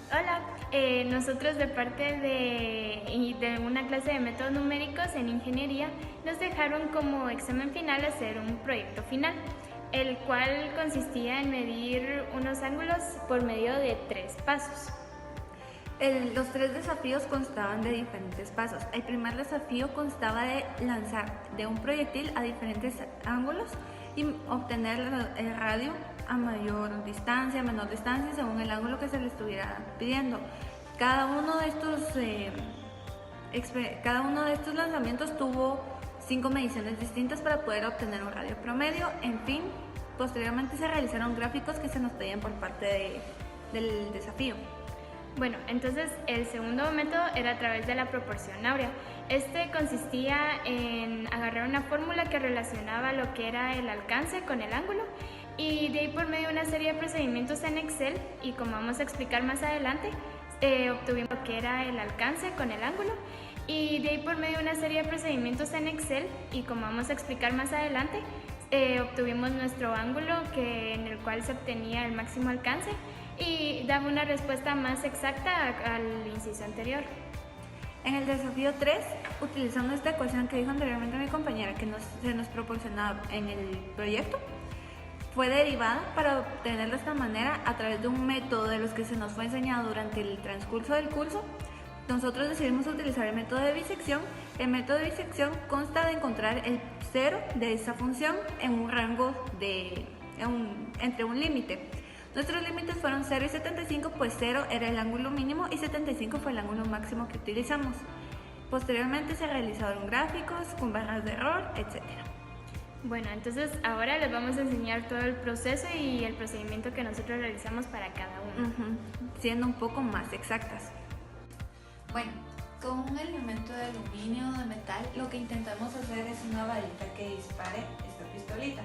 Hola, nosotros de parte de una clase de métodos numéricos en ingeniería nos dejaron como examen final hacer un proyecto final, el cual consistía en medir unos ángulos por medio de 3 pasos. Los 3 desafíos constaban de diferentes pasos. El primer desafío constaba de lanzar de un proyectil a diferentes ángulos y obtener el radio a mayor distancia, menor distancia, según el ángulo que se le estuviera pidiendo. Cada uno de estos lanzamientos tuvo 5 mediciones distintas para poder obtener un radio promedio. En fin, posteriormente se realizaron gráficos que se nos pedían por parte del desafío. Bueno, entonces el segundo método era a través de la proporción áurea. Este consistía en agarrar una fórmula que relacionaba lo que era el alcance con el ángulo y de ahí por medio de una serie de procedimientos en Excel, y como vamos a explicar más adelante, obtuvimos lo que era el alcance con el ángulo, y de ahí por medio de una serie de procedimientos en Excel, y como vamos a explicar más adelante, obtuvimos nuestro ángulo en el cual se obtenía el máximo alcance y daba una respuesta más exacta al inciso anterior. En el desafío 3, utilizando esta ecuación que dijo anteriormente mi compañera que se nos proporcionaba en el proyecto, fue derivada para obtenerla de esta manera a través de un método de los que se nos fue enseñado durante el transcurso del curso. Nosotros decidimos utilizar el método de bisección. El método de bisección consta de encontrar el cero de esa función en un rango entre un límite. Nuestros límites fueron 0 y 75, pues 0 era el ángulo mínimo y 75 fue el ángulo máximo que utilizamos. Posteriormente se realizaron gráficos con barras de error, etc. Bueno, entonces ahora les vamos a enseñar todo el proceso y el procedimiento que nosotros realizamos para cada uno. Siendo un poco más exactas. Bueno, con un elemento de aluminio o de metal, lo que intentamos hacer es una varita que dispare esta pistolita.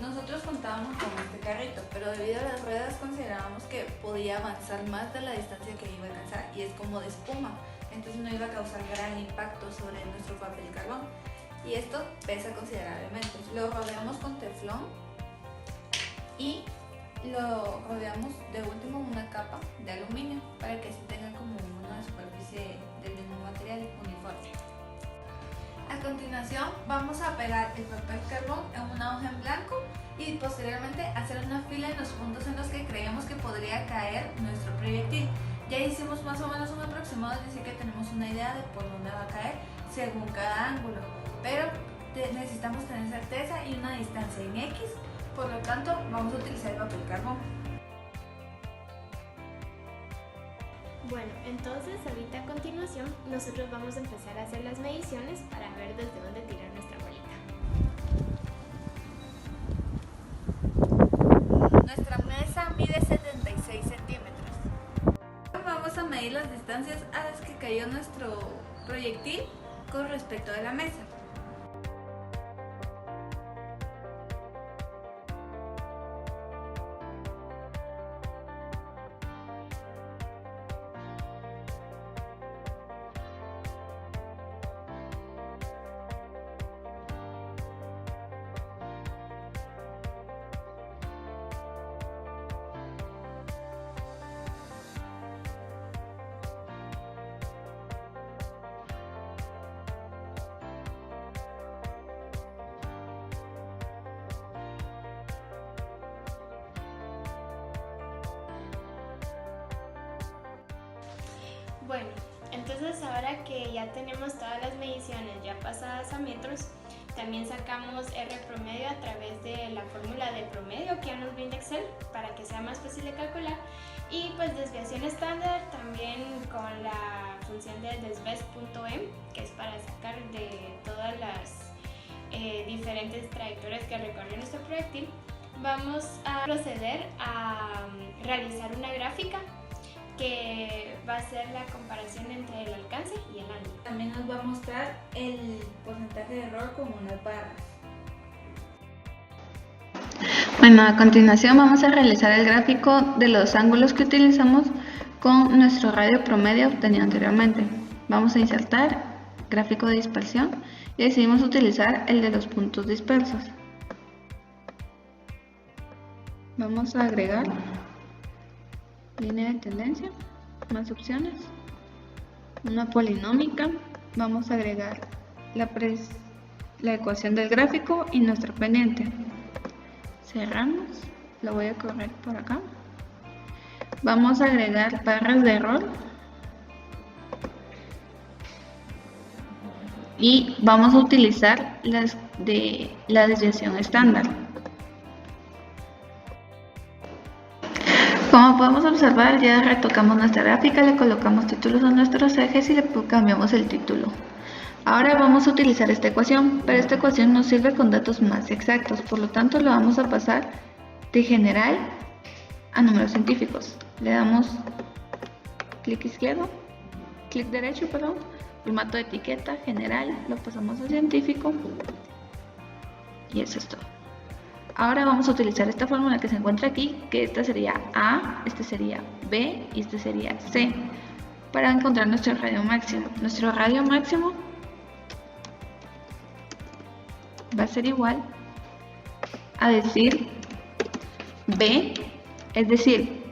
Nosotros contábamos con este carrito, pero debido a las ruedas considerábamos que podía avanzar más de la distancia que iba a alcanzar, y es como de espuma, entonces no iba a causar gran impacto sobre nuestro papel carbón, y esto pesa considerablemente. Lo rodeamos con teflón y lo rodeamos de último una capa de aluminio para que así tenga como una superficie del mismo material uniforme. A continuación vamos a pegar el papel carbón en una hoja en blanco y posteriormente hacer una fila en los puntos en los que creemos que podría caer nuestro proyectil. Ya hicimos más o menos un aproximado, es decir que tenemos una idea de por dónde va a caer según cada ángulo, pero necesitamos tener certeza y una distancia en X, por lo tanto vamos a utilizar el papel carbón. Bueno, entonces ahorita a continuación nosotros vamos a empezar a hacer las mediciones para ver desde dónde tirar nuestra bolita. Nuestra mesa mide 76 centímetros. Vamos a medir las distancias a las que cayó nuestro proyectil con respecto a la mesa. Bueno, entonces ahora que ya tenemos todas las mediciones ya pasadas a metros, también sacamos R promedio a través de la fórmula de promedio que ya nos brinda Excel para que sea más fácil de calcular, y pues desviación estándar también con la función de desves.m, que es para sacar de todas las diferentes trayectorias que recorre nuestro proyectil. Vamos a proceder a realizar una gráfica que va a ser la comparación entre el alcance y el ángulo. También nos va a mostrar el porcentaje de error con unas barras. Bueno, a continuación vamos a realizar el gráfico de los ángulos que utilizamos con nuestro radio promedio obtenido anteriormente. Vamos a insertar gráfico de dispersión y decidimos utilizar el de los puntos dispersos. Vamos a agregar línea de tendencia más opciones, una polinómica, vamos a agregar la ecuación del gráfico y nuestra pendiente. Cerramos, lo voy a correr por acá. Vamos a agregar barras de error y vamos a utilizar las de la desviación estándar. Como podemos observar, ya retocamos nuestra gráfica, le colocamos títulos a nuestros ejes y le cambiamos el título. Ahora vamos a utilizar esta ecuación, pero esta ecuación nos sirve con datos más exactos, por lo tanto lo vamos a pasar de general a números científicos. Le damos clic derecho, formato de etiqueta, general, lo pasamos a científico y eso es todo. Ahora vamos a utilizar esta fórmula que se encuentra aquí, que esta sería A, este sería B y este sería C, para encontrar nuestro radio máximo. Nuestro radio máximo va a ser igual a decir B, es decir,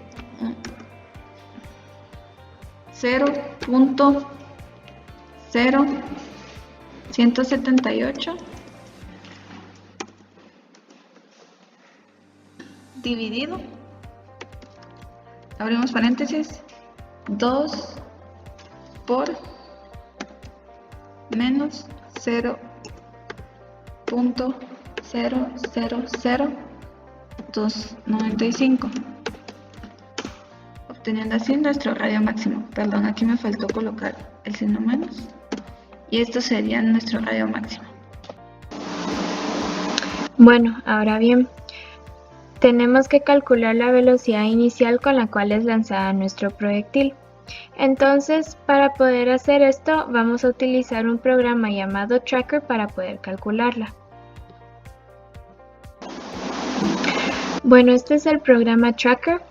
0.0178 dividido, abrimos paréntesis, 2 por menos 0.000295, obteniendo así nuestro radio máximo. Perdón, aquí me faltó colocar el signo menos y esto sería nuestro radio máximo. Bueno, ahora bien, tenemos que calcular la velocidad inicial con la cual es lanzada nuestro proyectil. Entonces, para poder hacer esto, vamos a utilizar un programa llamado Tracker para poder calcularla. Bueno, este es el programa Tracker.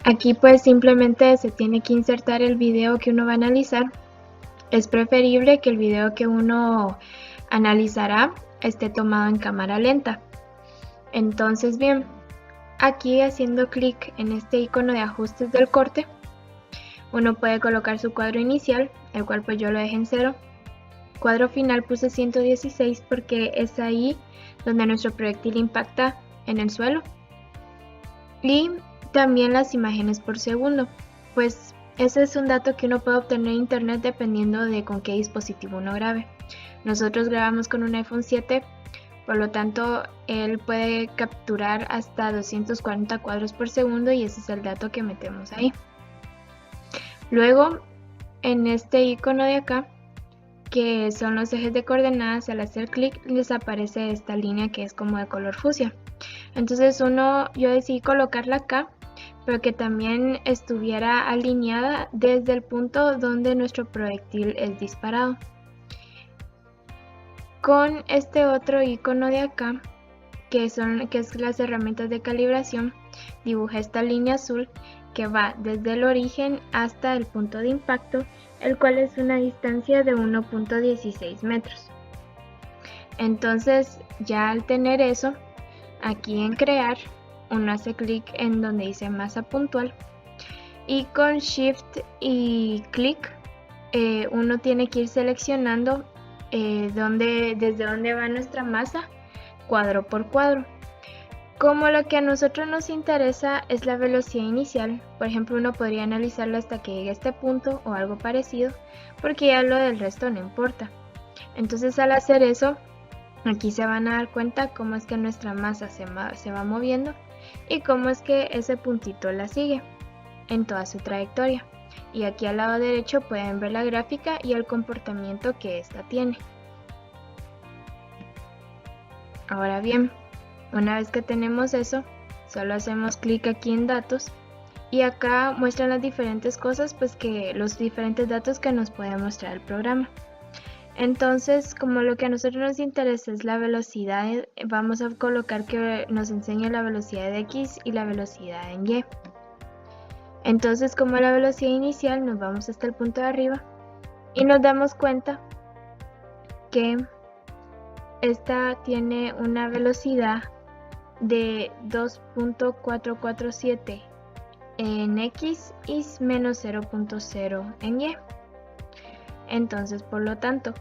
Aquí pues simplemente se tiene que insertar el video que uno va a analizar. Es preferible que el video que uno analizará esté tomado en cámara lenta. Entonces bien, aquí haciendo clic en este icono de ajustes del corte, uno puede colocar su cuadro inicial, el cual pues yo lo dejé en 0. Cuadro final puse 116 porque es ahí donde nuestro proyectil impacta en el suelo. Y también las imágenes por segundo, pues ese es un dato que uno puede obtener en internet dependiendo de con qué dispositivo uno grabe. Nosotros grabamos con un iPhone 7, por lo tanto él puede capturar hasta 240 cuadros por segundo y ese es el dato que metemos ahí. Luego en este icono de acá, que son los ejes de coordenadas, al hacer clic les aparece esta línea que es como de color fucsia. Entonces yo decidí colocarla acá, pero que también estuviera alineada desde el punto donde nuestro proyectil es disparado. Con este otro icono de acá, que es las herramientas de calibración, dibujé esta línea azul que va desde el origen hasta el punto de impacto, el cual es una distancia de 1.16 metros. Entonces, ya al tener eso, aquí en crear, uno hace clic en donde dice masa puntual y con shift y clic uno tiene que ir seleccionando desde dónde va nuestra masa cuadro por cuadro. Como lo que a nosotros nos interesa es la velocidad inicial, por ejemplo uno podría analizarlo hasta que llegue a este punto o algo parecido, porque ya lo del resto no importa. Entonces al hacer eso, aquí se van a dar cuenta cómo es que nuestra masa se va moviendo y cómo es que ese puntito la sigue en toda su trayectoria. Y aquí al lado derecho pueden ver la gráfica y el comportamiento que ésta tiene. Ahora bien, una vez que tenemos eso, solo hacemos clic aquí en datos y acá muestran las diferentes cosas, pues que los diferentes datos que nos puede mostrar el programa. Entonces, como lo que a nosotros nos interesa es la velocidad, vamos a colocar que nos enseñe la velocidad de X y la velocidad en Y. Entonces, como la velocidad inicial, nos vamos hasta el punto de arriba y nos damos cuenta que esta tiene una velocidad de 2.447 en X y menos 0.0 en Y. Entonces, por lo tanto,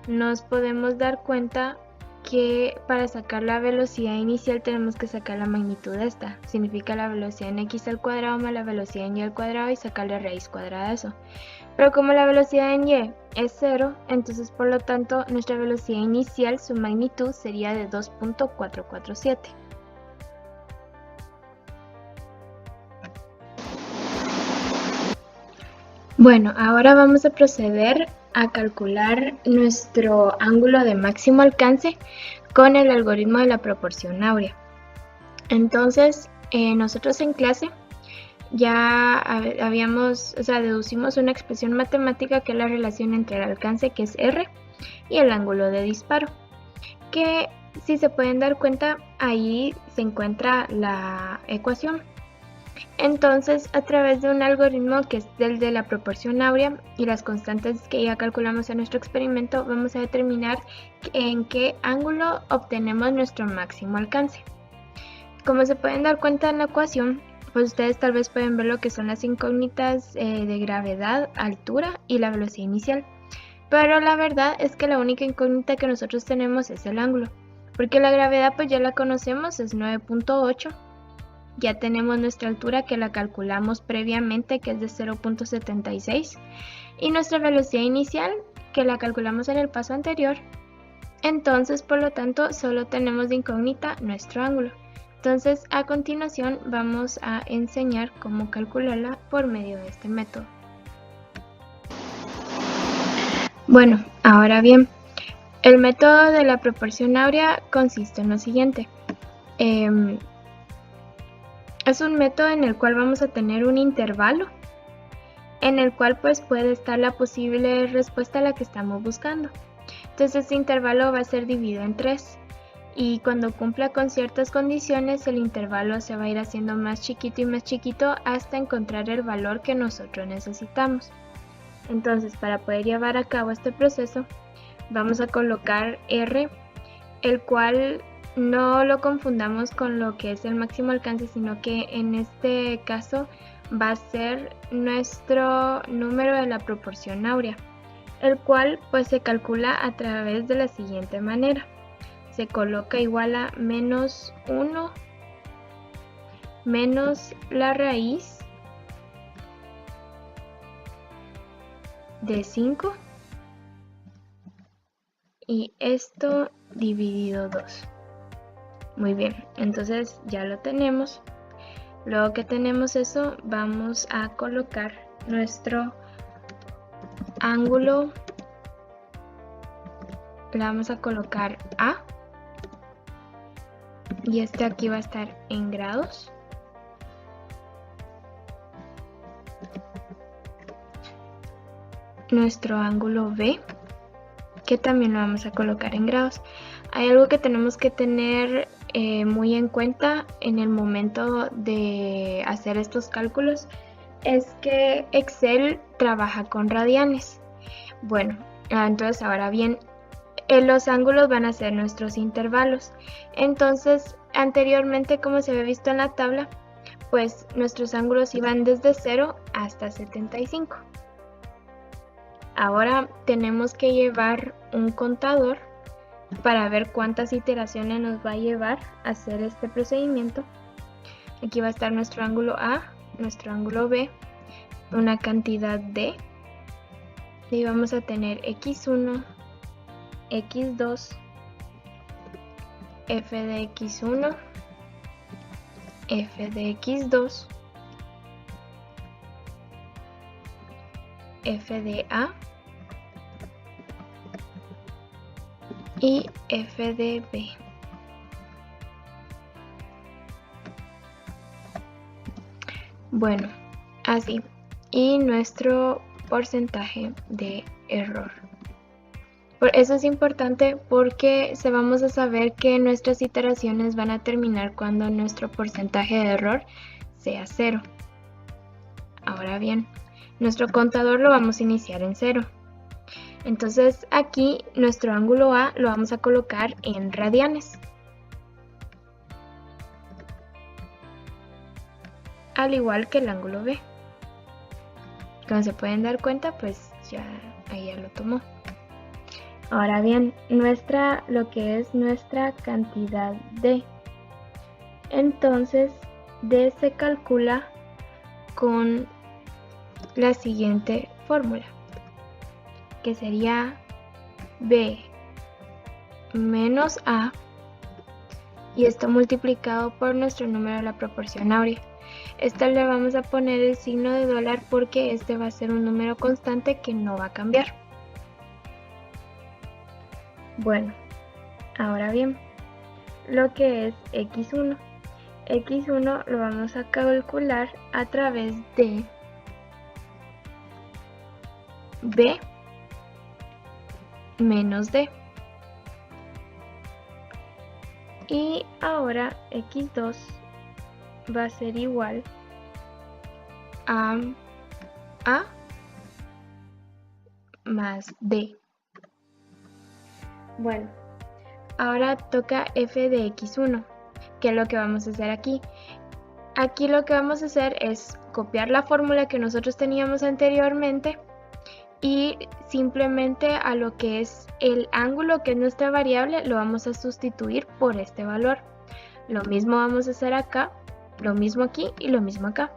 nos podemos dar cuenta que para sacar la velocidad inicial tenemos que sacar la magnitud de esta. Significa la velocidad en X al cuadrado más la velocidad en Y al cuadrado y sacarle raíz cuadrada de eso. Pero como la velocidad en Y es 0, entonces por lo tanto nuestra velocidad inicial, su magnitud sería de 2.447. Bueno, ahora vamos a proceder a calcular nuestro ángulo de máximo alcance con el algoritmo de la proporción áurea. Entonces, nosotros en clase ya deducimos una expresión matemática que es la relación entre el alcance, que es R, y el ángulo de disparo, que si se pueden dar cuenta, ahí se encuentra la ecuación. Entonces, a través de un algoritmo que es el de la proporción áurea y las constantes que ya calculamos en nuestro experimento, vamos a determinar en qué ángulo obtenemos nuestro máximo alcance. Como se pueden dar cuenta en la ecuación, pues ustedes tal vez pueden ver lo que son las incógnitas de gravedad, altura y la velocidad inicial. Pero la verdad es que la única incógnita que nosotros tenemos es el ángulo, porque la gravedad pues ya la conocemos, es 9.8. Ya tenemos nuestra altura que la calculamos previamente, que es de 0.76, y nuestra velocidad inicial que la calculamos en el paso anterior. Entonces, por lo tanto, solo tenemos de incógnita nuestro ángulo. Entonces, a continuación vamos a enseñar cómo calcularla por medio de este método. Bueno, ahora bien, el método de la proporción áurea consiste en lo siguiente. Es un método en el cual vamos a tener un intervalo en el cual pues puede estar la posible respuesta a la que estamos buscando. Entonces este intervalo va a ser dividido en 3 y cuando cumpla con ciertas condiciones el intervalo se va a ir haciendo más chiquito hasta encontrar el valor que nosotros necesitamos. Entonces, para poder llevar a cabo este proceso vamos a colocar R, el cual no lo confundamos con lo que es el máximo alcance, sino que en este caso va a ser nuestro número de la proporción áurea, el cual pues se calcula a través de la siguiente manera. Se coloca igual a menos 1 menos la raíz de 5 y esto dividido 2. Muy bien, entonces ya lo tenemos. Luego que tenemos eso, vamos a colocar nuestro ángulo. Le vamos a colocar A. Y este aquí va a estar en grados. Nuestro ángulo B, que también lo vamos a colocar en grados. Hay algo que tenemos que tener muy en cuenta en el momento de hacer estos cálculos, es que Excel trabaja con radianes. Bueno, entonces ahora bien, los ángulos van a ser nuestros intervalos. Entonces, anteriormente, como se había visto en la tabla, pues nuestros ángulos iban desde 0 hasta 75. Ahora tenemos que llevar un contador para ver cuántas iteraciones nos va a llevar a hacer este procedimiento. Aquí va a estar nuestro ángulo A, nuestro ángulo B, una cantidad D, y vamos a tener X1, X2, F de X1, F de X2, F de A y F de B. Bueno, así. Y nuestro porcentaje de error. Por eso es importante porque vamos a saber que nuestras iteraciones van a terminar cuando nuestro porcentaje de error sea 0. Ahora bien, nuestro contador lo vamos a iniciar en 0. Entonces aquí nuestro ángulo A lo vamos a colocar en radianes. al igual que el ángulo B. Como se pueden dar cuenta, pues ya ahí ya lo tomó. Ahora bien, lo que es nuestra cantidad D. Entonces, D se calcula con la siguiente fórmula, que sería B menos A, y esto multiplicado por nuestro número de la proporción áurea. Esto le vamos a poner el signo de dólar porque este va a ser un número constante que no va a cambiar. Bueno, ahora bien, lo que es x1. X1 lo vamos a calcular a través de B menos D. Y ahora x2 va a ser igual a A más D. Bueno, ahora toca f de x1, que es lo que vamos a hacer aquí. Aquí lo que vamos a hacer es copiar la fórmula que nosotros teníamos anteriormente y simplemente a lo que es el ángulo, que es nuestra variable, lo vamos a sustituir por este valor. Lo mismo vamos a hacer acá, lo mismo aquí y lo mismo acá.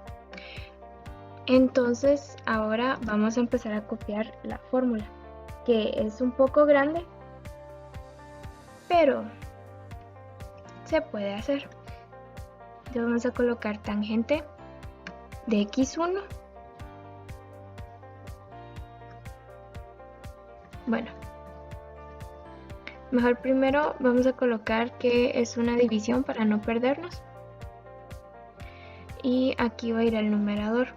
Entonces ahora vamos a empezar a copiar la fórmula, que es un poco grande, pero se puede hacer. Entonces vamos a colocar tangente de x1. Bueno, mejor primero vamos a colocar que es una división para no perdernos. Y aquí va a ir el numerador.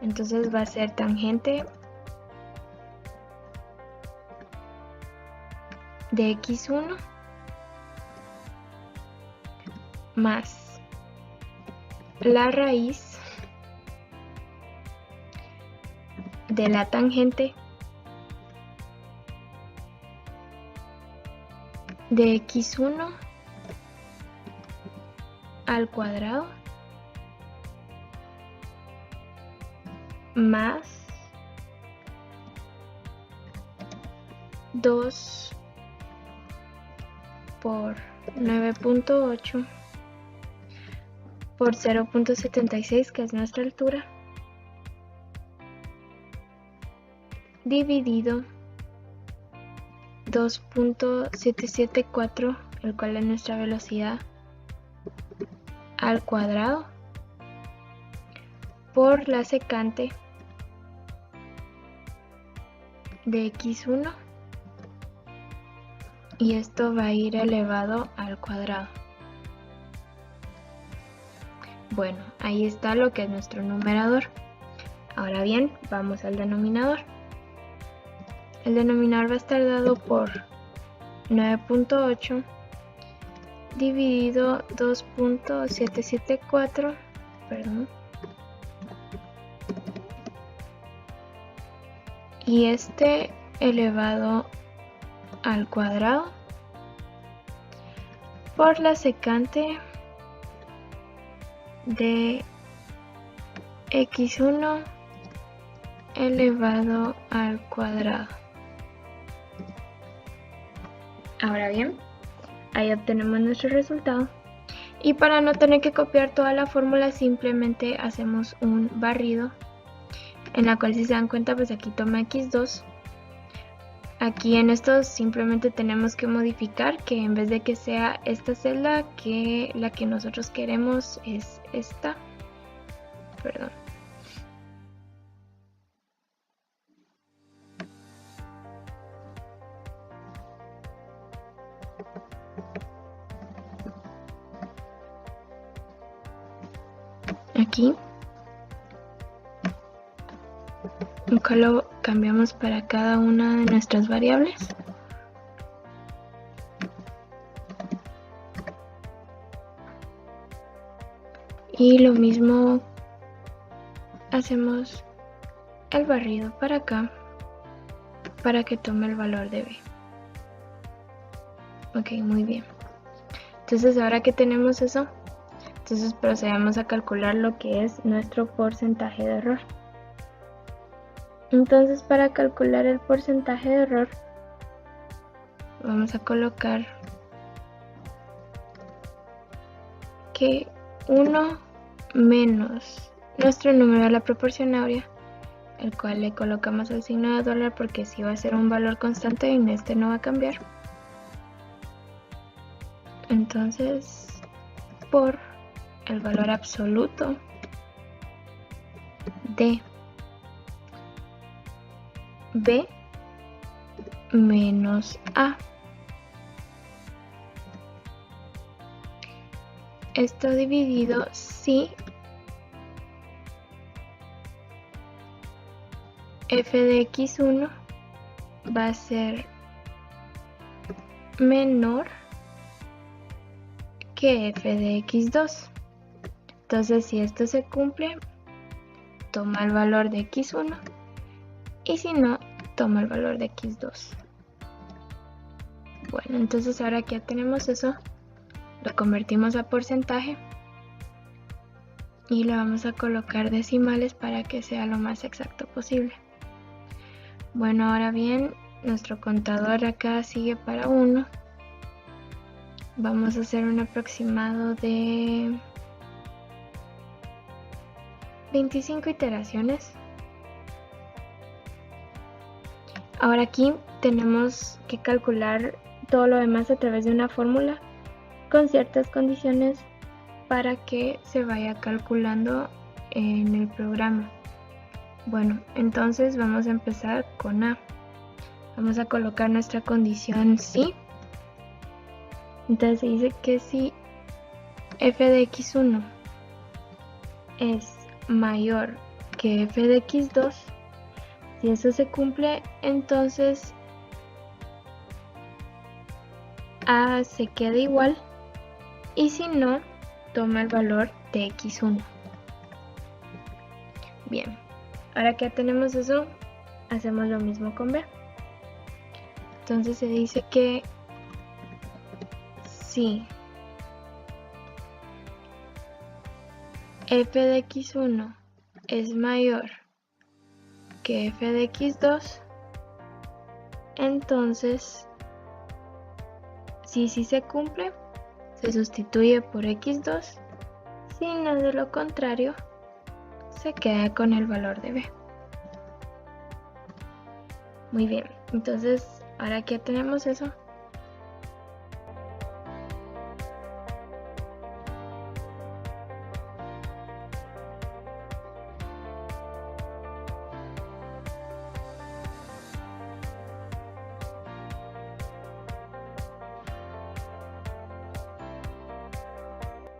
Entonces va a ser tangente de x1 más la raíz de la tangente de x1 al cuadrado más 2 por 9.8 por 0.76, que es nuestra altura, dividido 2.774, el cual es nuestra velocidad, al cuadrado, por la secante de x1, y esto va a ir elevado al cuadrado. Bueno, ahí está lo que es nuestro numerador. Ahora bien, vamos al denominador. El denominador va a estar dado por 9.8 dividido 2.774, perdón, y este elevado al cuadrado por la secante de x1 elevado al cuadrado. Ahora bien, ahí obtenemos nuestro resultado, y para no tener que copiar toda la fórmula simplemente hacemos un barrido, en la cual, si se dan cuenta, pues aquí toma x2. Aquí en esto simplemente tenemos que modificar que en vez de que sea esta celda, que la que nosotros queremos es esta. Perdón. Aquí. Acá lo cambiamos para cada una de nuestras variables. Y lo mismo hacemos el barrido para acá, para que tome el valor de B. Ok, muy bien. Entonces ahora que tenemos eso, Entonces procedemos a calcular lo que es nuestro porcentaje de error. Entonces, para calcular el porcentaje de error, vamos a colocar que 1 menos nuestro número a la proporcionaria, el cual le colocamos el signo de dólar porque sí va a ser un valor constante y este no va a cambiar. Entonces, por el valor absoluto de B menos A. Esto dividido si f de x1 va a ser menor que f de x2. Entonces, si esto se cumple, toma el valor de x1 y si no, toma el valor de x2. Bueno, entonces ahora que ya tenemos eso, lo convertimos a porcentaje y le vamos a colocar decimales para que sea lo más exacto posible. Bueno, ahora bien, nuestro contador acá sigue para 1. Vamos a hacer un aproximado de 25 iteraciones. Ahora aquí tenemos que calcular todo lo demás a través de una fórmula con ciertas condiciones para que se vaya calculando en el programa. Bueno, entonces vamos a empezar con A. Vamos a colocar nuestra condición sí. Entonces se dice que si f de x1 es mayor que f de x2, si eso se cumple, entonces A se queda igual y si no, toma el valor de x1. Bien, ahora que ya tenemos eso, hacemos lo mismo con B. Entonces se dice que si f de x1 es mayor que f de x2, entonces si se cumple, se sustituye por x2, si no, de lo contrario, se queda con el valor de B. Muy bien, entonces ahora que ya tenemos eso,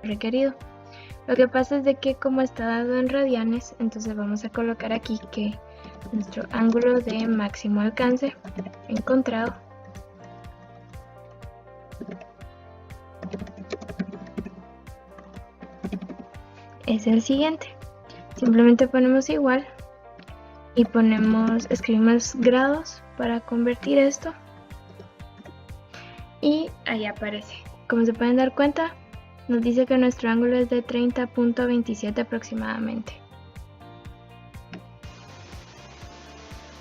requerido. Lo que pasa es de que como está dado en radianes, entonces vamos a colocar aquí que nuestro ángulo de máximo alcance encontrado es el siguiente. Simplemente ponemos igual y escribimos grados para convertir esto y ahí aparece. Como se pueden dar cuenta, nos dice que nuestro ángulo es de 30.27 aproximadamente.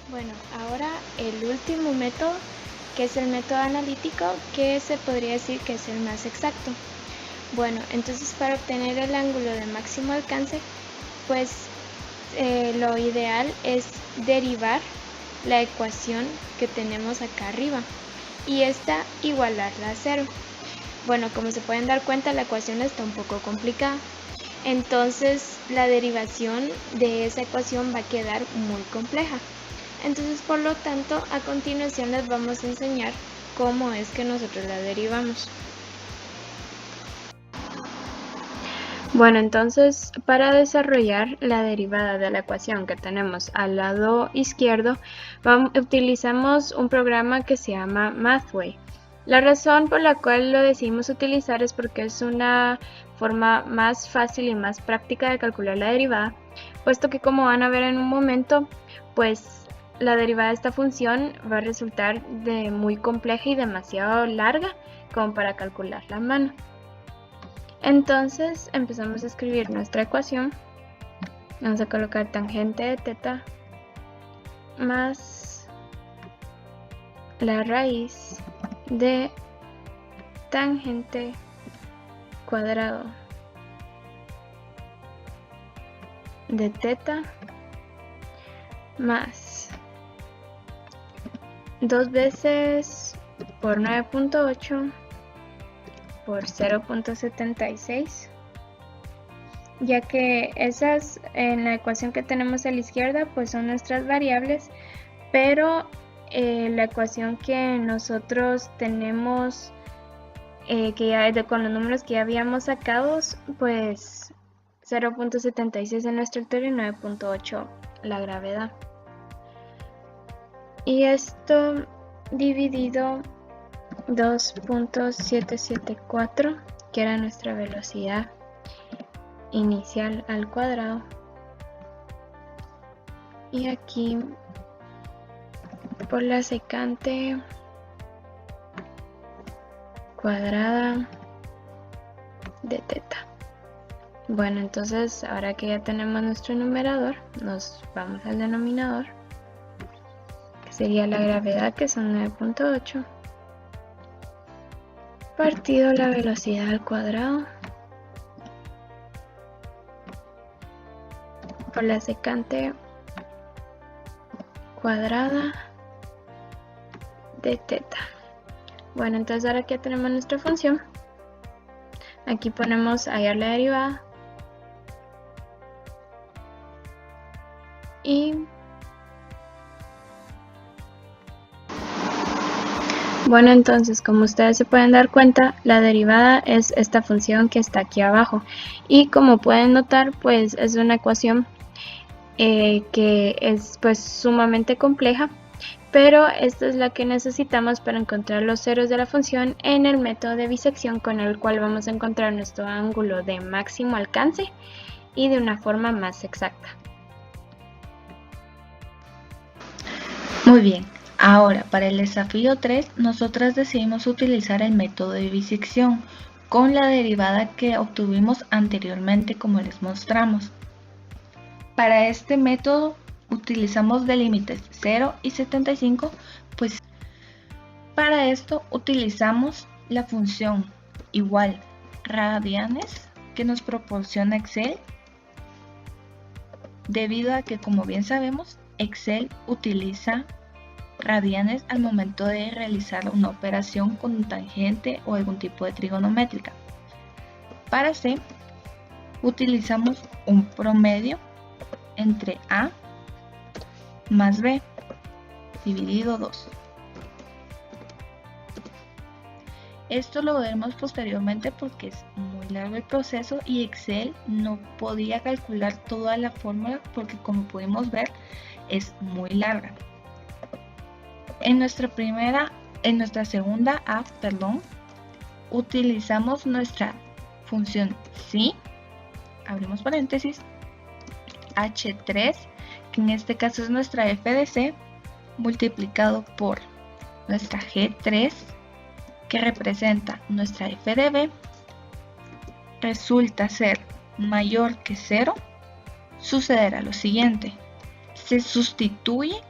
Bueno, ahora el último método, que es el método analítico, que se podría decir que es el más exacto. Bueno, entonces para obtener el ángulo de máximo alcance, pues lo ideal es derivar la ecuación que tenemos acá arriba y esta igualarla a 0. Bueno, como se pueden dar cuenta, la ecuación está un poco complicada. Entonces, la derivación de esa ecuación va a quedar muy compleja. Entonces, por lo tanto, a continuación les vamos a enseñar cómo es que nosotros la derivamos. Bueno, entonces, para desarrollar la derivada de la ecuación que tenemos al lado izquierdo, utilizamos un programa que se llama Mathway. La razón por la cual lo decidimos utilizar es porque es una forma más fácil y más práctica de calcular la derivada, puesto que, como van a ver en un momento, pues la derivada de esta función va a resultar de muy compleja y demasiado larga como para calcularla a mano. Entonces empezamos a escribir nuestra ecuación. Vamos a colocar tangente de teta más la raíz de tangente cuadrado de teta más 2 veces por 9.8 por 0.76, ya que esas en la ecuación que tenemos a la izquierda pues son nuestras variables, pero la ecuación que nosotros tenemos que ya con los números que ya habíamos sacado, pues 0.76 en nuestra altura y 9.8 la gravedad. Y esto dividido 2.774, que era nuestra velocidad inicial al cuadrado. Y aquí por la secante cuadrada de teta. Bueno, entonces ahora que ya tenemos nuestro numerador, nos vamos al denominador, que sería la gravedad, que son 9.8, partido la velocidad al cuadrado por la secante cuadrada de teta. Bueno, entonces ahora que ya tenemos nuestra función, aquí ponemos hallar la derivada y bueno, entonces como ustedes se pueden dar cuenta, la derivada es esta función que está aquí abajo, y como pueden notar pues es una ecuación que es pues sumamente compleja, pero esta es la que necesitamos para encontrar los ceros de la función en el método de bisección, con el cual vamos a encontrar nuestro ángulo de máximo alcance y de una forma más exacta. Muy bien, ahora para el desafío 3, nosotras decidimos utilizar el método de bisección con la derivada que obtuvimos anteriormente, como les mostramos. Para este método utilizamos de límites 0 y 75, pues para esto utilizamos la función igual radianes que nos proporciona Excel, debido a que, como bien sabemos, Excel utiliza radianes al momento de realizar una operación con tangente o algún tipo de trigonométrica. Para C utilizamos un promedio entre A más B dividido 2. Esto lo veremos posteriormente porque es muy largo el proceso y Excel no podía calcular toda la fórmula porque, como pudimos ver, es muy larga. En nuestra segunda A, utilizamos nuestra función psi, abrimos paréntesis, H3, que en este caso es nuestra f de c, multiplicado por nuestra G3, que representa nuestra f de b, resulta ser mayor que 0, sucederá lo siguiente: se sustituye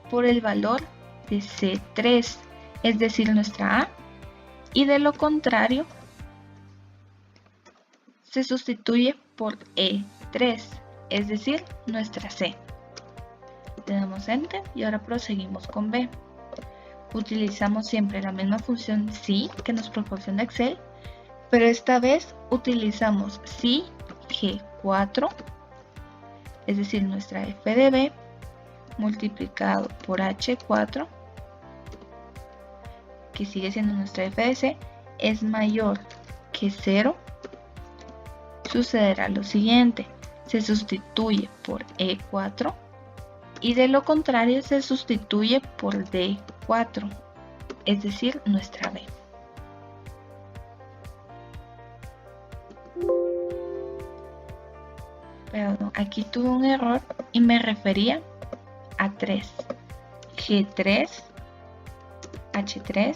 por el valor de C3, es decir, nuestra A, y de lo contrario se sustituye por E3, es decir, nuestra C. Le damos Enter y ahora proseguimos con B. Utilizamos siempre la misma función psi que nos proporciona Excel, pero esta vez utilizamos psi G4, es decir, nuestra f de b multiplicado por H4, que sigue siendo nuestra f de c, es mayor que 0, sucederá lo siguiente: se sustituye por E4 y de lo contrario se sustituye por D4, es decir, nuestra B. Perdón, aquí tuve un error y me refería a 3. G3, H3,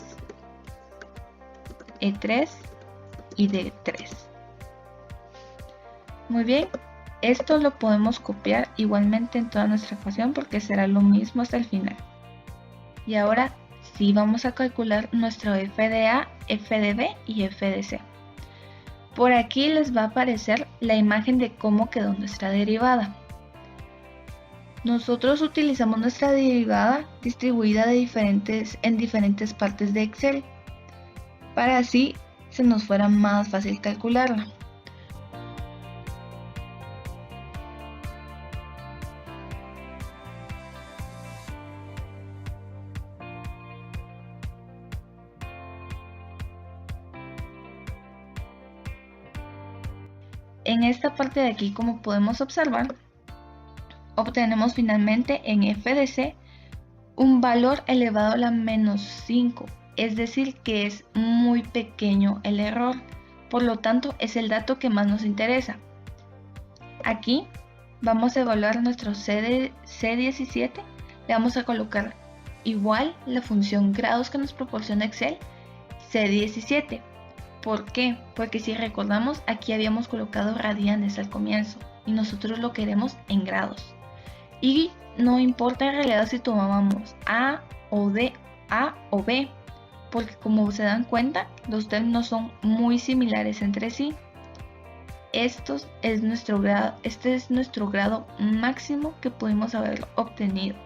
E3 y D3. Muy bien, esto lo podemos copiar igualmente en toda nuestra ecuación porque será lo mismo hasta el final. Y ahora sí vamos a calcular nuestro f de A, f de B y f de C. Por aquí les va a aparecer la imagen de cómo quedó nuestra derivada. Nosotros utilizamos nuestra derivada distribuida en diferentes partes de Excel, para así se nos fuera más fácil calcularla. En esta parte de aquí, como podemos observar, obtenemos finalmente en f de C un valor elevado a la menos 5, es decir que es muy pequeño el error, por lo tanto es el dato que más nos interesa. Aquí vamos a evaluar nuestro C17, le vamos a colocar igual la función grados que nos proporciona Excel, C17. ¿Por qué? Porque si recordamos, aquí habíamos colocado radianes al comienzo y nosotros lo queremos en grados. Y no importa en realidad si tomábamos A o B, porque como se dan cuenta, los términos son muy similares entre sí. Este es nuestro grado máximo que pudimos haber obtenido.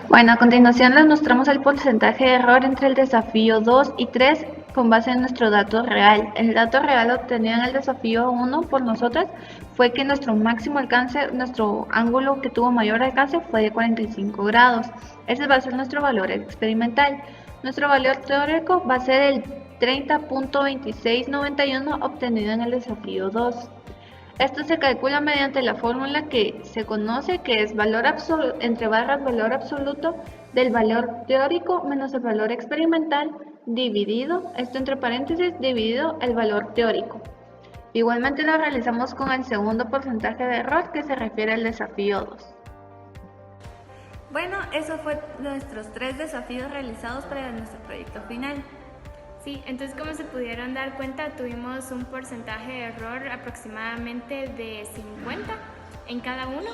Bueno, a continuación les mostramos el porcentaje de error entre el desafío 2 y 3 con base en nuestro dato real. El dato real obtenido en el desafío 1 por nosotras fue que nuestro máximo alcance, nuestro ángulo que tuvo mayor alcance fue de 45 grados. Ese va a ser nuestro valor experimental. Nuestro valor teórico va a ser el 30.2691 obtenido en el desafío 2. Esto se calcula mediante la fórmula que se conoce, que es valor entre barras valor absoluto del valor teórico menos el valor experimental dividido, esto entre paréntesis, dividido el valor teórico. Igualmente lo realizamos con el segundo porcentaje de error que se refiere al desafío 2. Bueno, eso fue nuestros 3 desafíos realizados para nuestro proyecto final. Sí, entonces como se pudieron dar cuenta, tuvimos un porcentaje de error aproximadamente de 50 en cada uno.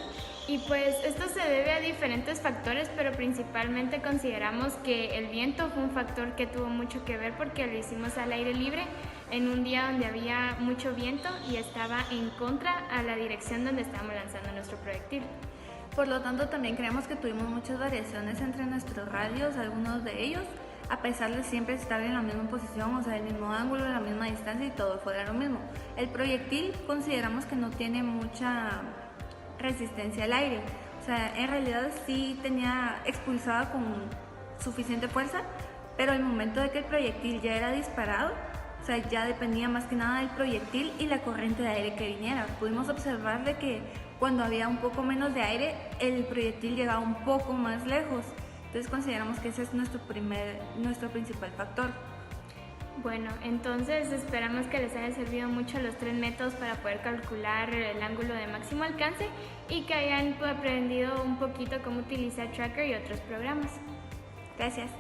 Y pues esto se debe a diferentes factores, pero principalmente consideramos que el viento fue un factor que tuvo mucho que ver porque lo hicimos al aire libre en un día donde había mucho viento y estaba en contra a la dirección donde estábamos lanzando nuestro proyectil. Por lo tanto, también creemos que tuvimos muchas variaciones entre nuestros radios, algunos de ellos, a pesar de siempre estar en la misma posición, o sea, el mismo ángulo, la misma distancia y todo fuera lo mismo. El proyectil consideramos que no tiene mucha resistencia al aire, o sea, en realidad sí expulsaba con suficiente fuerza, pero al momento de que el proyectil ya era disparado, o sea, ya dependía más que nada del proyectil y la corriente de aire que viniera. Pudimos observar de que cuando había un poco menos de aire, el proyectil llegaba un poco más lejos. Entonces consideramos que ese es nuestro principal factor. Bueno, entonces esperamos que les haya servido mucho los 3 métodos para poder calcular el ángulo de máximo alcance y que hayan aprendido un poquito cómo utilizar Tracker y otros programas. Gracias.